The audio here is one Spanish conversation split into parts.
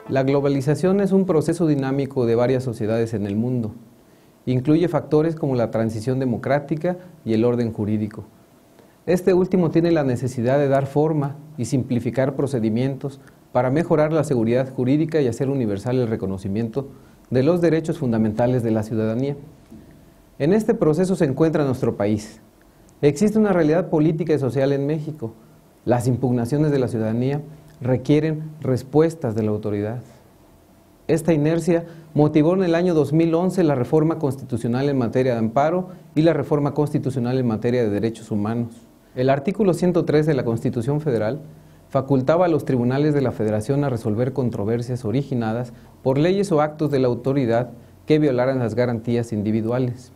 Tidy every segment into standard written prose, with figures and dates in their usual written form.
La globalización es un proceso dinámico de varias sociedades en el mundo. Incluye factores como la transición democrática y el orden jurídico. Este último tiene la necesidad de dar forma y simplificar procedimientos para mejorar la seguridad jurídica y hacer universal el reconocimiento de los derechos fundamentales de la ciudadanía. En este proceso se encuentra nuestro país. Existe una realidad política y social en México. Las impugnaciones de la ciudadanía requieren respuestas de la autoridad. Esta inercia motivó en el año 2011 la reforma constitucional en materia de amparo y la reforma constitucional en materia de derechos humanos. El artículo 103 de la Constitución Federal facultaba a los tribunales de la Federación a resolver controversias originadas por leyes o actos de la autoridad que violaran las garantías individuales.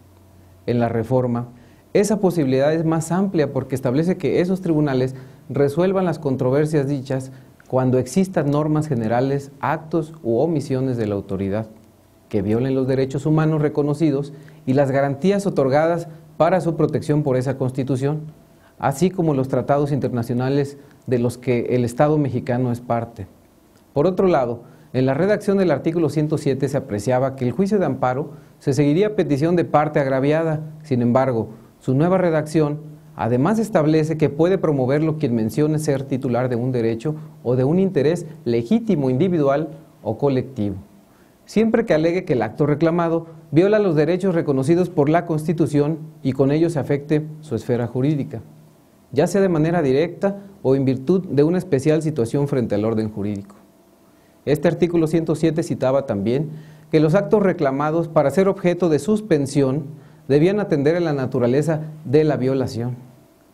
En la reforma, esa posibilidad es más amplia porque establece que esos tribunales resuelvan las controversias dichas cuando existan normas generales, actos u omisiones de la autoridad que violen los derechos humanos reconocidos y las garantías otorgadas para su protección por esa Constitución, así como los tratados internacionales de los que el Estado mexicano es parte. Por otro lado, en la redacción del artículo 107 se apreciaba que el juicio de amparo se seguiría a petición de parte agraviada. Sin embargo, su nueva redacción además establece que puede promoverlo quien mencione ser titular de un derecho o de un interés legítimo individual o colectivo, siempre que alegue que el acto reclamado viola los derechos reconocidos por la Constitución y con ello se afecte su esfera jurídica, ya sea de manera directa o en virtud de una especial situación frente al orden jurídico. Este artículo 107 citaba también que los actos reclamados para ser objeto de suspensión debían atender a la naturaleza de la violación,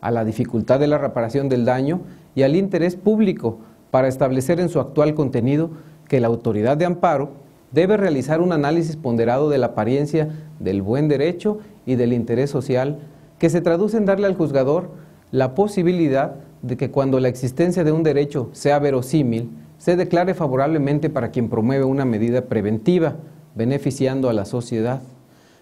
a la dificultad de la reparación del daño y al interés público para establecer en su actual contenido que la autoridad de amparo debe realizar un análisis ponderado de la apariencia del buen derecho y del interés social que se traduce en darle al juzgador la posibilidad de que cuando la existencia de un derecho sea verosímil, se declare favorablemente para quien promueve una medida preventiva, beneficiando a la sociedad.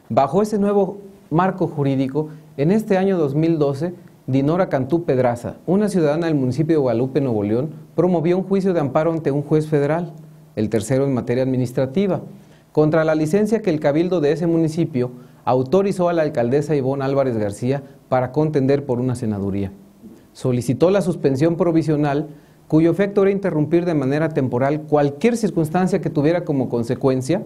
Bajo ese nuevo marco jurídico, en este año 2012, Dinora Cantú Pedraza, una ciudadana del municipio de Guadalupe, Nuevo León, promovió un juicio de amparo ante un juez federal, el tercero en materia administrativa, contra la licencia que el cabildo de ese municipio autorizó a la alcaldesa Ivonne Álvarez García para contender por una senaduría. Solicitó la suspensión provisional, cuyo efecto era interrumpir de manera temporal cualquier circunstancia que tuviera como consecuencia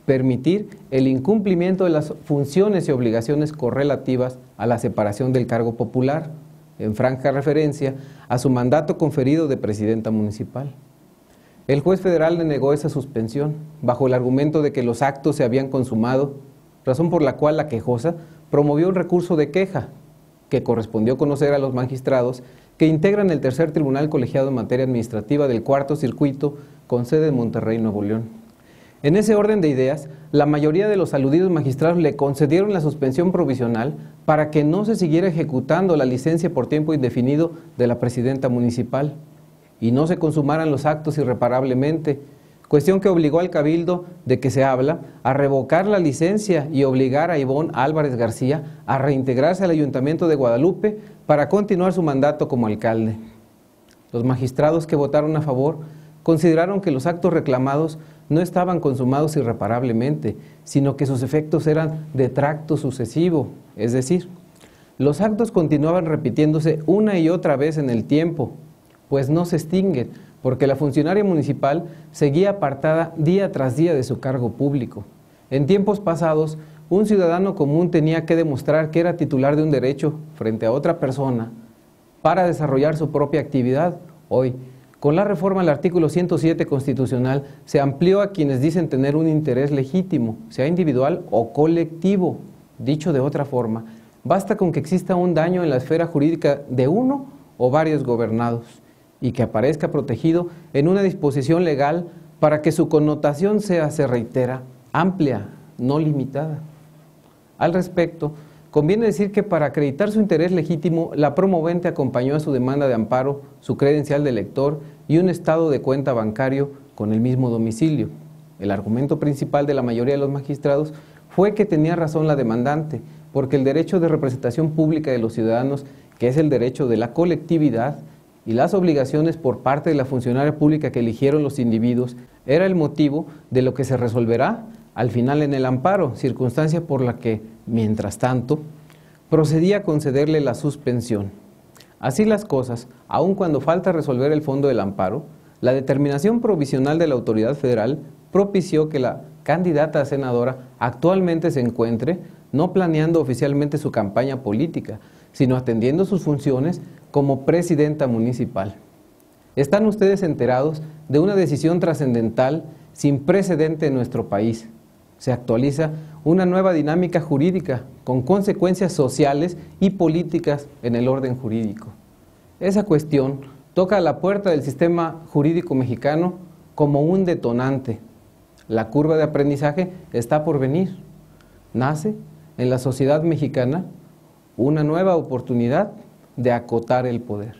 permitir el incumplimiento de las funciones y obligaciones correlativas a la separación del cargo popular, en franca referencia a su mandato conferido de presidenta municipal. El juez federal le negó esa suspensión, bajo el argumento de que los actos se habían consumado, razón por la cual la quejosa promovió un recurso de queja, que correspondió conocer a los magistrados que integran el tercer tribunal colegiado en materia administrativa del Cuarto Circuito, con sede en Monterrey, Nuevo León. En ese orden de ideas, la mayoría de los aludidos magistrados le concedieron la suspensión provisional para que no se siguiera ejecutando la licencia por tiempo indefinido de la presidenta municipal y no se consumaran los actos irreparablemente, cuestión que obligó al cabildo de que se habla a revocar la licencia y obligar a Ivonne Álvarez García a reintegrarse al Ayuntamiento de Guadalupe para continuar su mandato como alcalde. Los magistrados que votaron a favor consideraron que los actos reclamados no estaban consumados irreparablemente, sino que sus efectos eran de tracto sucesivo, es decir, los actos continuaban repitiéndose una y otra vez en el tiempo, pues no se extinguen, porque la funcionaria municipal seguía apartada día tras día de su cargo público. En tiempos pasados, un ciudadano común tenía que demostrar que era titular de un derecho frente a otra persona para desarrollar su propia actividad. Hoy, con la reforma al artículo 107 constitucional, se amplió a quienes dicen tener un interés legítimo, sea individual o colectivo. Dicho de otra forma, basta con que exista un daño en la esfera jurídica de uno o varios gobernados y que aparezca protegido en una disposición legal para que su connotación sea, se reitera, amplia, no limitada. Al respecto, conviene decir que para acreditar su interés legítimo, la promovente acompañó a su demanda de amparo su credencial de elector y un estado de cuenta bancario con el mismo domicilio. El argumento principal de la mayoría de los magistrados fue que tenía razón la demandante, porque el derecho de representación pública de los ciudadanos, que es el derecho de la colectividad, y las obligaciones por parte de la funcionaria pública que eligieron los individuos era el motivo de lo que se resolverá al final en el amparo, circunstancia por la que, mientras tanto, procedía a concederle la suspensión. Así las cosas, aun cuando falta resolver el fondo del amparo, la determinación provisional de la autoridad federal propició que la candidata a senadora actualmente se encuentre no planeando oficialmente su campaña política, sino atendiendo sus funciones como presidenta municipal. Están ustedes enterados de una decisión trascendental sin precedente en nuestro país. Se actualiza una nueva dinámica jurídica con consecuencias sociales y políticas en el orden jurídico. Esa cuestión toca a la puerta del sistema jurídico mexicano como un detonante. La curva de aprendizaje está por venir. Nace en la sociedad mexicana una nueva oportunidad de acotar el poder.